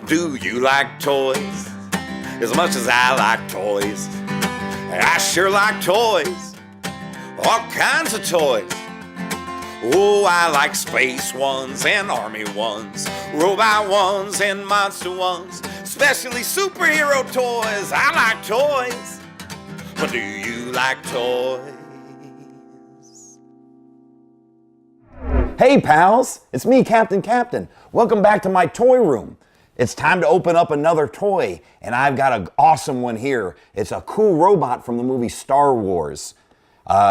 Do you like toys as much as I like toys? I sure like toys, all kinds of toys. Oh, I like space ones and army ones, robot ones and monster ones, especially superhero toys. I like toys, but do you like toys? Hey pals, it's me, Captain. Welcome back to my toy room. It's time to open up another toy, and I've got an awesome one here. It's a cool robot from the movie Star Wars.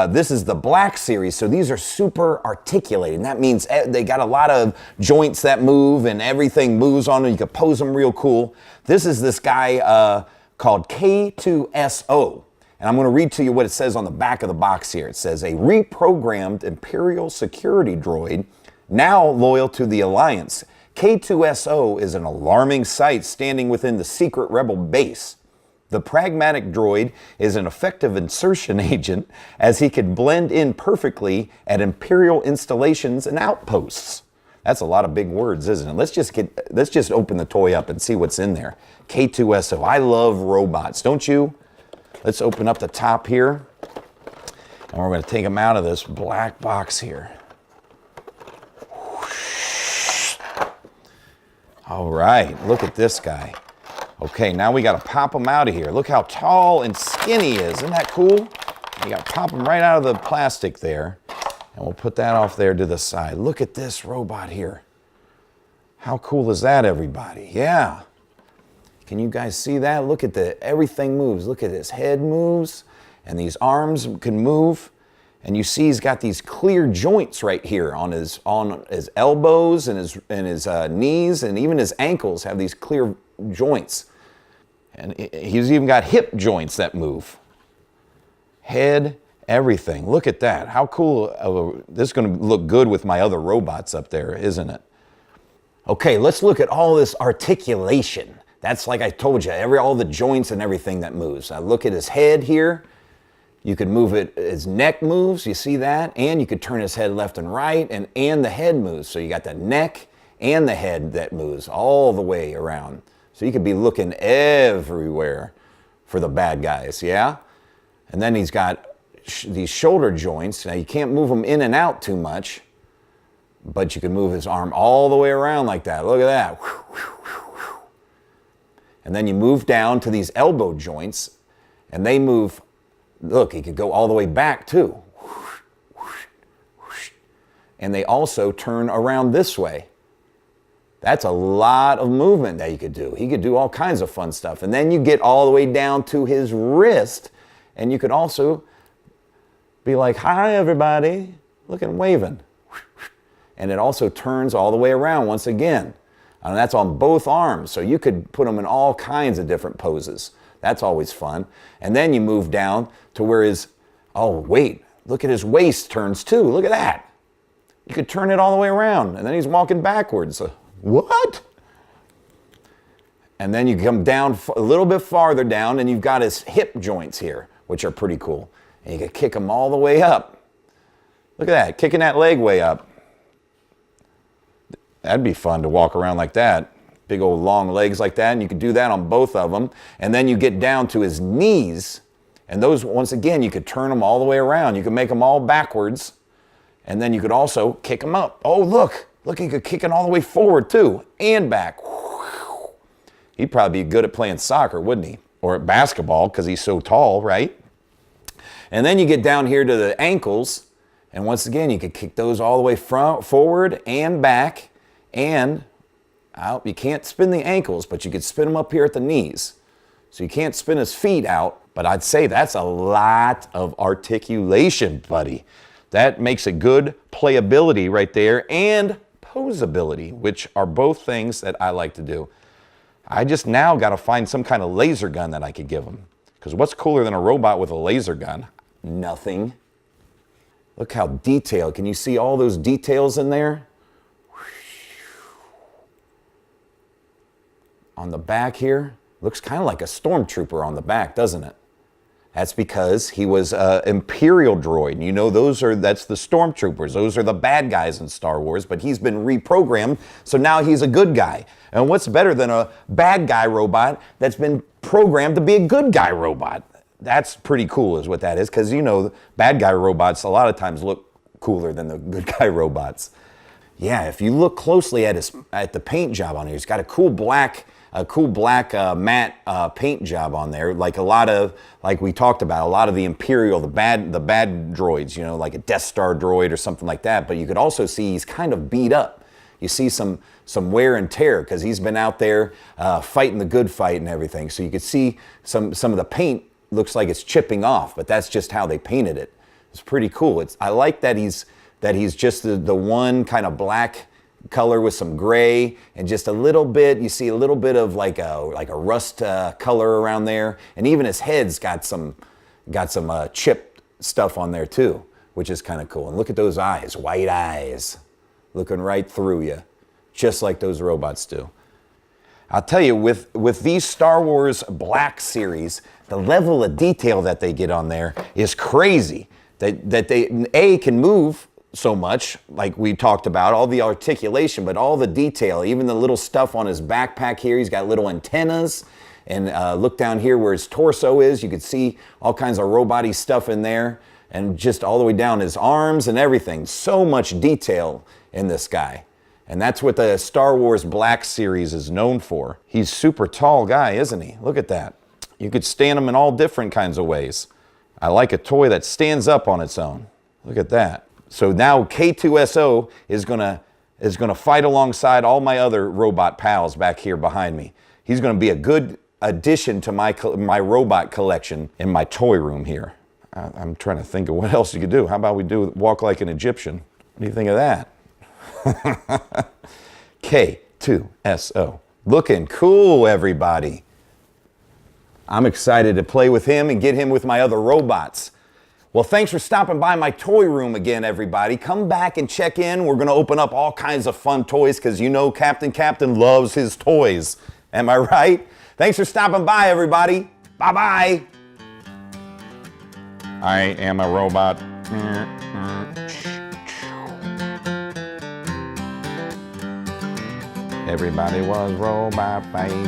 This is the Black Series, so these are super articulated. And that means they got a lot of joints that move, and everything moves on them. You can pose them real cool. This is this guy called K-2SO. And I'm going to read to you what it says on the back of the box here. It says, a reprogrammed Imperial security droid, now loyal to the Alliance. K-2SO is an alarming sight standing within the secret rebel base. The pragmatic droid is an effective insertion agent, as he can blend in perfectly at Imperial installations and outposts. That's a lot of big words, isn't it? Let's just open the toy up and see what's in there. K-2SO. I love robots, don't you? Let's open up the top here, and we're going to take them out of this black box here. All right, look at this guy. Okay, now we got to pop him out of here. Look how tall and skinny he is. Isn't that cool? You got to pop him right out of the plastic there, and we'll put that off there to the side. Look at this robot here. How cool is that, everybody? Yeah. Can you guys see that? Look at everything moves. Look at his head moves, and these arms can move. And you see he's got these clear joints right here on his elbows and his knees, and even his ankles have these clear joints. And he's even got hip joints that move. Head, everything. Look at that. How cool. This is going to look good with my other robots up there, isn't it? Okay, let's look at all this articulation. That's, like I told you, all the joints and everything that moves. I look at his head here. You could move it, his neck moves, you see that? And you could turn his head left and right, and the head moves. So you got the neck and the head that moves all the way around. So you could be looking everywhere for the bad guys, yeah? And then he's got these shoulder joints. Now you can't move them in and out too much, but you can move his arm all the way around like that. Look at that. And then you move down to these elbow joints, and they move. Look, he could go all the way back too. And they also turn around this way. That's a lot of movement that you could do. He could do all kinds of fun stuff. And then you get all the way down to his wrist, and you could also be like, hi everybody, look and waving. And it also turns all the way around once again. And that's on both arms, so you could put them in all kinds of different poses. That's always fun. And then you move down to where oh wait, look at his waist turns too. Look at that. You could turn it all the way around, and then he's walking backwards. What? And then you come down a little bit farther down, and you've got his hip joints here, which are pretty cool. And you can kick them all the way up. Look at that, kicking that leg way up. That'd be fun to walk around like that. Big old long legs like that, and you could do that on both of them. And then you get down to his knees, and those, once again, you could turn them all the way around. You could make them all backwards, and then you could also kick them up. Oh, look, he could kick it all the way forward too, and back. He'd probably be good at playing soccer, wouldn't he? Or at basketball, because he's so tall, right? And then you get down here to the ankles, and once again, you could kick those all the way forward and back, and out. You can't spin the ankles, but you could spin them up here at the knees. So you can't spin his feet out, but I'd say that's a lot of articulation, buddy. That makes a good playability right there, and posability, which are both things that I like to do. I just now got to find some kind of laser gun that I could give him. Because what's cooler than a robot with a laser gun? Nothing. Look how detailed. Can you see all those details in there? On the back here, looks kind of like a stormtrooper on the back, doesn't it? That's because he was an Imperial Droid. You know, that's the stormtroopers. Those are the bad guys in Star Wars, but he's been reprogrammed, so now he's a good guy. And what's better than a bad guy robot that's been programmed to be a good guy robot? That's pretty cool is what that is, because you know, bad guy robots a lot of times look cooler than the good guy robots. Yeah, if you look closely at the paint job on here, he's got a cool black matte paint job on there, like we talked about, a lot of the Imperial, the bad droids, you know, like a Death Star droid or something like that. But you could also see he's kind of beat up. You see some wear and tear because he's been out there fighting the good fight and everything. So you could see some of the paint looks like it's chipping off, but that's just how they painted it. It's pretty cool. I like that he's just the one kind of black color with some gray and just a little bit, you see a little bit of like a rust color around there, and even his head's got some chipped stuff on there too, which is kind of cool. And look at those eyes, white eyes, looking right through you, just like those robots do. I'll tell you, with these Star Wars Black series, the level of detail that they get on there is crazy. That they can move so much, like we talked about, all the articulation, but all the detail, even the little stuff on his backpack here. He's got little antennas, and look down here where his torso is. You could see all kinds of robot-y stuff in there, and just all the way down his arms and everything. So much detail in this guy. And that's what the Star Wars Black series is known for. He's a super tall guy, isn't he? Look at that. You could stand him in all different kinds of ways. I like a toy that stands up on its own. Look at that. So now K-2SO is gonna fight alongside all my other robot pals back here behind me. He's gonna be a good addition to my robot collection in my toy room here. I'm trying to think of what else you could do. How about we walk like an Egyptian? What do you think of that? K-2SO. Looking cool, everybody. I'm excited to play with him and get him with my other robots. Well, thanks for stopping by my toy room again, everybody. Come back and check in. We're going to open up all kinds of fun toys because you know Captain loves his toys. Am I right? Thanks for stopping by, everybody. Bye-bye. I am a robot. Everybody was robot fighting.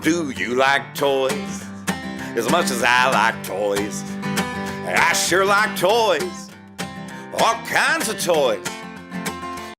Do you like toys as much as I like toys? I sure like toys, all kinds of toys.